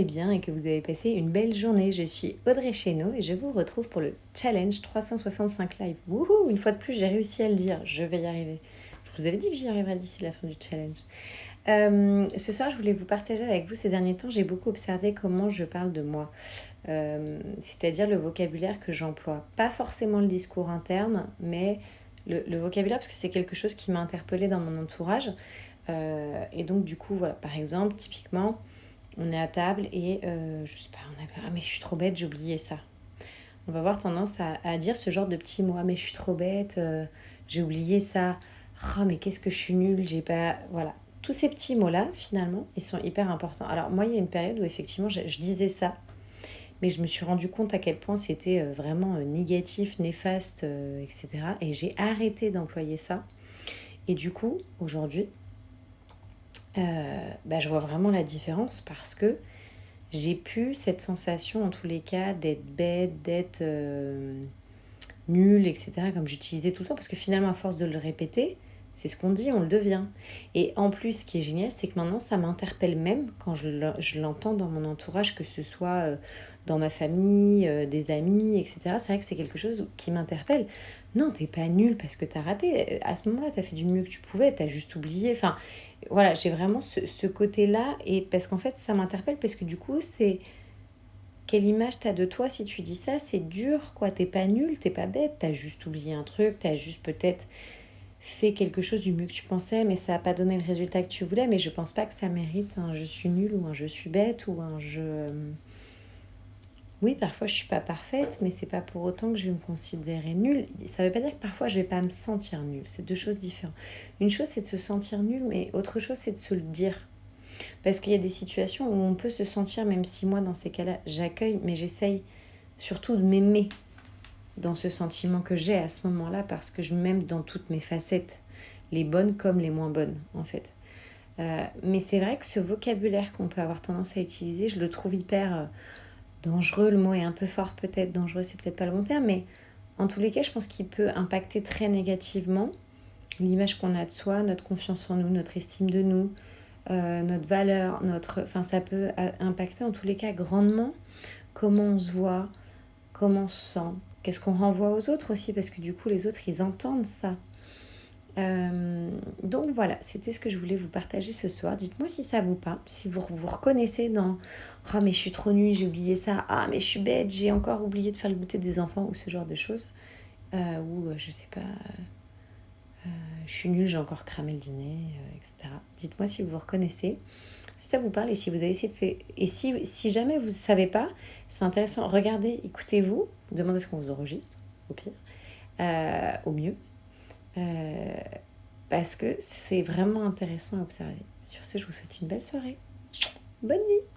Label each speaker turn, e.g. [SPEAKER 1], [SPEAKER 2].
[SPEAKER 1] Bien et que vous avez passé une belle journée. Je suis Audrey Chénaud et je vous retrouve pour le Challenge 365 Live. Wouhou! Une fois de plus, j'ai réussi à le dire. Je vais y arriver. Je vous avais dit que j'y arriverais d'ici la fin du challenge. Ce soir, je voulais vous partager avec vous ces derniers temps. J'ai beaucoup observé comment je parle de moi. C'est-à-dire le vocabulaire que j'emploie. Pas forcément le discours interne, mais le vocabulaire, parce que c'est quelque chose qui m'a interpellée dans mon entourage. Et donc, du coup, voilà. Par exemple, typiquement... On est à table et je sais pas, on a ah mais je suis trop bête, j'ai oublié ça. On va avoir tendance à dire ce genre de petits mots. Ah mais je suis trop bête, j'ai oublié ça. Ah mais qu'est-ce que je suis nulle, j'ai pas... Voilà. Tous ces petits mots-là, finalement, ils sont hyper importants. Alors moi, il y a une période où effectivement, je disais ça, mais je me suis rendu compte à quel point c'était vraiment négatif, néfaste, etc. Et j'ai arrêté d'employer ça. Et du coup, aujourd'hui, je vois vraiment la différence parce que j'ai plus cette sensation, en tous les cas, d'être bête, d'être nulle, etc., comme j'utilisais tout le temps, parce que finalement, à force de le répéter, c'est ce qu'on dit, on le devient. Et en plus, ce qui est génial, c'est que maintenant, ça m'interpelle même quand je l'entends dans mon entourage, que ce soit dans ma famille, des amis, etc. C'est vrai que c'est quelque chose qui m'interpelle. Non, t'es pas nulle parce que t'as raté. À ce moment-là, t'as fait du mieux que tu pouvais, t'as juste oublié. Enfin, voilà, j'ai vraiment ce côté-là, et parce qu'en fait, ça m'interpelle, parce que du coup, c'est quelle image t'as de toi si tu dis ça? C'est dur, quoi. T'es pas nul, t'es pas bête, t'as juste oublié un truc, t'as juste peut-être fait quelque chose du mieux que tu pensais, mais ça n'a pas donné le résultat que tu voulais. Mais je pense pas que ça mérite un je suis nul ou un je suis bête ou un je... Oui, parfois je suis pas parfaite, mais c'est pas pour autant que je vais me considérer nulle. Ça veut pas dire que parfois je vais pas me sentir nulle. C'est deux choses différentes. Une chose, c'est de se sentir nulle, mais autre chose, c'est de se le dire. Parce qu'il y a des situations où on peut se sentir, même si moi, dans ces cas-là, j'accueille, mais j'essaye surtout de m'aimer dans ce sentiment que j'ai à ce moment-là, parce que je m'aime dans toutes mes facettes, les bonnes comme les moins bonnes, en fait. Mais c'est vrai que ce vocabulaire qu'on peut avoir tendance à utiliser, je le trouve hyper dangereux. Le mot est un peu fort, peut-être. Dangereux, c'est peut-être pas le bon terme, mais en tous les cas, je pense qu'il peut impacter très négativement l'image qu'on a de soi, notre confiance en nous, notre estime de nous, notre valeur, enfin, ça peut impacter en tous les cas grandement comment on se voit, comment on se sent, qu'est-ce qu'on renvoie aux autres aussi, parce que du coup les autres ils entendent ça. Donc voilà, c'était ce que je voulais vous partager ce soir. Dites-moi si ça vous parle, si vous vous reconnaissez dans ah mais je suis trop nulle, j'ai oublié ça, ah mais je suis bête, j'ai encore oublié de faire le goûter des enfants, ou ce genre de choses, ou je sais pas, je suis nulle, j'ai encore cramé le dîner, etc. Dites-moi si vous vous reconnaissez, si ça vous parle, et si vous avez essayé de faire... Et si jamais vous ne savez pas, c'est intéressant, regardez, écoutez-vous, demandez ce qu'on vous enregistre, au pire, au mieux, euh, parce que c'est vraiment intéressant à observer. Sur ce, je vous souhaite une belle soirée. Bonne nuit.